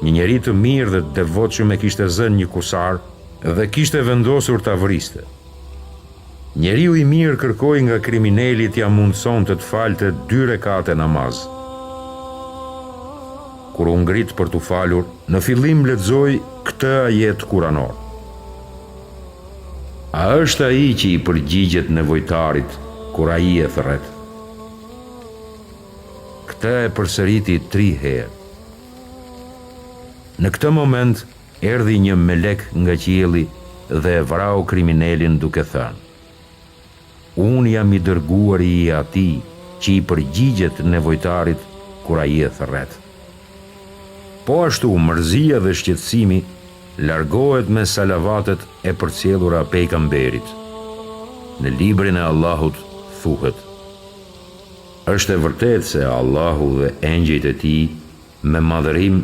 një njeri të mirë dhe devotshëm e kishte zënë një kusar dhe kishte vendosur ta vriste. Njeriu i mirë kërkoi nga kriminali t'ia mundsonte të falte 2 rekate namaz. Kur u ngrit për t'u falur, në fillim lexoi këtë ajet kuranor. A është ai që i përgjigjet nevojtarit kur ai e thret? Këtë e përsëriti 3 herë. Në këtë moment, erdhi një melek nga qielli dhe e vrau kriminalin duke thënë: Unë jam i dërguari i atij që i përgjigjet nevojtarit kur ai e thret. Po ashtu mërzia dhe shqetësimi largohet me salavatet e përcjellura pejgamberit. Në librin e Allahut thuhet: Është e vërtetë se Allahu dhe engjëjt e tij me madhërim